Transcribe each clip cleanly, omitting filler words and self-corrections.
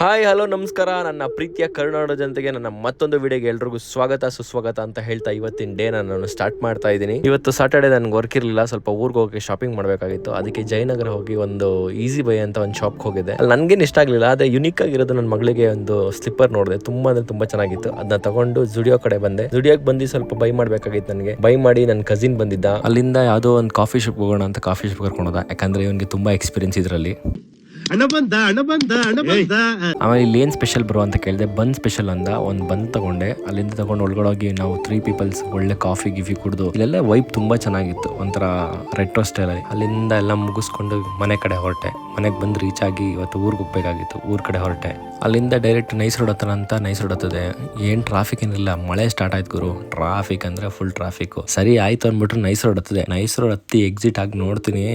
Hi hello ನಮಸ್ಕಾರ. ನನ್ನ ಪ್ರೀತಿಯ ಕರುನಾಡು ಜನತೆಗೆ ನನ್ನ ಮತ್ತೊಂದು ವಿಡಿಯೋಗೆ ಎಲ್ರಿಗೂ ಸ್ವಾಗತ ಸುಸ್ವಾಗತ ಅಂತ ಹೇಳ್ತಾ ಇವತ್ತಿನ ಡೇ ನಾನು ಸ್ಟಾರ್ಟ್ ಮಾಡ್ತಾ ಇದ್ದೀನಿ. ಇವತ್ತು ಸಾಟರ್ಡೆ ನನಗೆ ವರ್ಕ್ ಇರಲಿಲ್ಲ, ಸ್ವಲ್ಪ ಊರಿಗೆ ಹೋಗಿ ಶಾಪಿಂಗ್ ಮಾಡಬೇಕಾಗಿತ್ತು. ಅದಕ್ಕೆ ಜಯನಗರ ಹೋಗಿ ಒಂದು ಈಸಿ ಬೈ ಅಂತ ಒಂದು ಶಾಪ್ಗೆ ಹೋಗಿದ್ದೆ. ಅಲ್ಲಿ ನನಗೇನು ಇಷ್ಟ ಆಗಲಿಲ್ಲ, ಅದೇ ಯುನಿಕ್ ಆಗಿರೋದು ನನ್ನ ಮಗಳಿಗೆ ಒಂದು ಸ್ಲಿಪ್ಪರ್ ನೋಡಿದೆ, ತುಂಬಾ ಅಂದ್ರೆ ತುಂಬಾ ಚೆನ್ನಾಗಿತ್ತು. ಅದನ್ನ ತಗೊಂಡು ಜುಡಿಯೋ ಕಡೆ ಬಂದೆ. ಜುಡಿಯೋಗೆ ಬಂದು ಸ್ವಲ್ಪ ಬೈ ಮಾಡಬೇಕಾಗಿತ್ತು. ನನಗೆ ಬೈ ಮಾಡಿ ನನ್ನ ಕಸಿನ್ ಬಂದಿದ್ದ, ಅಲ್ಲಿಂದ ಯಾವುದೋ ಒಂದು ಕಾಫಿ ಶಾಪ್ ಹೋಗೋಣ ಅಂತ ಕಾಫಿ ಶಾಪ್ ಕರ್ಕೊಂಡು ಹೋದ. ಯಾಕಂದ್ರೆ ಇವನಿಗೆ ತುಂಬಾ ಎಕ್ಸ್ಪೀರಿಯನ್ಸ್ ಇದರಲ್ಲಿ. ಆಮೇಲೆ ಇಲ್ಲಿ ಏನ್ ಸ್ಪೆಷಲ್ ಬ್ರೋ ಅಂತ ಕೇಳಿದೆ. ಬನ್ ಸ್ಪೆಷಲ್ ಅಂದ. ಒಂದು ಬನ್ ತಗೊಂಡೆ. ಅಲ್ಲಿಂದ ತಗೊಂಡು ಒಳಗಡೆ ಹೋಗಿ ನಾವು 3 ಪೀಪಲ್ಸ್ ಒಳ್ಳೆ ಕಾಫಿ ಗಿಫಿ ಕುಡಿದು ಇಲ್ಲೆಲ್ಲ ವೈಬ್ ತುಂಬಾ ಚೆನ್ನಾಗಿತ್ತು, ಒಂಥರ ರೆಟ್ರೋ ಸ್ಟೈಲ್. ಅಲ್ಲಿಂದ ಎಲ್ಲ ಮುಗಿಸ್ಕೊಂಡು ಮನೆ ಕಡೆ ಹೊರಟೆ. ಮನೆಗೆ ಬಂದು ರೀಚ್ ಆಗಿ ಇವತ್ತು ಊರಿಗೆ ಹೋಗ್ಬೇಕಾಗಿತ್ತು, ಊರ್ ಕಡೆ ಹೊರಟೆ. ಅಲ್ಲಿಂದ ಡೈರೆಕ್ಟ್ ನೈಸ್ ರೋಡ್ ಹತ್ರ ಅಂತ ನೈಸ್ ರೋಡ್ ಹತ್ತದೆ. ಏನ್ ಟ್ರಾಫಿಕ್ ಏನಿಲ್ಲ, ಮಳೆ ಸ್ಟಾರ್ಟ್ ಆಯ್ತು ಗುರು. ಟ್ರಾಫಿಕ್ ಅಂದ್ರೆ ಫುಲ್ ಟ್ರಾಫಿಕ್. ಸರಿ ಆಯ್ತು ಅಂದ್ಬಿಟ್ರೆ ನೈಸ್ ರೋಡ್ ಹತ್ತದೆ. ನೈಸ್ ರೋಡ್ ಹತ್ತಿ ಎಕ್ಸಿಟ್ ಆಗಿ ನೋಡ್ತೀನಿ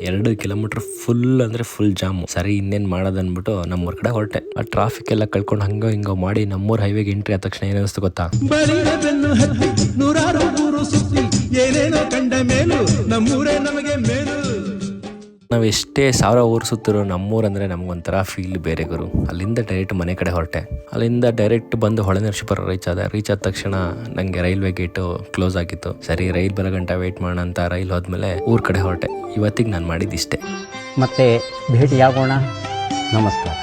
2 ಕಿಲೋಮೀಟರ್ ಫುಲ್ ಅಂದ್ರೆ ಫುಲ್ ಜಾಮು. ಸರಿ ಇನ್ನೇನ್ ಮಾಡೋದು ಅಂದ್ಬಿಟ್ಟು ನಮ್ಮೂರ್ ಕಡೆ ಹೊರಟೆ. ಆ ಟ್ರಾಫಿಕ್ ಎಲ್ಲ ಕಳ್ಕೊಂಡು ಹಂಗೋ ಹಿಂಗೋ ಮಾಡಿ ನಮ್ಮೂರ್ ಹೈವೇಗೆ ಎಂಟ್ರಿ ಆದ ತಕ್ಷಣ ಏನಿಸ್ತು ಗೊತ್ತಾ? ನಾವು ಎಷ್ಟೇ 1000 ಊರು ಸುತ್ತಿರೋ ನಮ್ಮೂರು ಅಂದರೆ ನಮಗೊಂಥರ ಫೀಲ್ ಬೇರೆ ಗುರು. ಅಲ್ಲಿಂದ ಡೈರೆಕ್ಟ್ ಮನೆ ಕಡೆ ಹೊರಟೆ. ಅಲ್ಲಿಂದ ಡೈರೆಕ್ಟ್ ಬಂದು ಹೊಳೆನರಸೀಪುರ ರೀಚ್ ಆದ ತಕ್ಷಣ ನನಗೆ ರೈಲ್ವೆ ಗೇಟು ಕ್ಲೋಸ್ ಆಗಿತ್ತು. ಸರಿ ರೈಲ್ ಬರೋ ಗಂಟ ವೆಯ್ಟ್ ಮಾಡೋಣ ಅಂತ ರೈಲ್ ಹೋದ್ಮೇಲೆ ಊರ ಕಡೆ ಹೊರಟೆ. ಇವತ್ತಿಗೆ ನಾನು ಮಾಡಿದ್ದಿಷ್ಟೇ. ಮತ್ತೆ ಭೇಟಿಯಾಗೋಣ. ನಮಸ್ಕಾರ.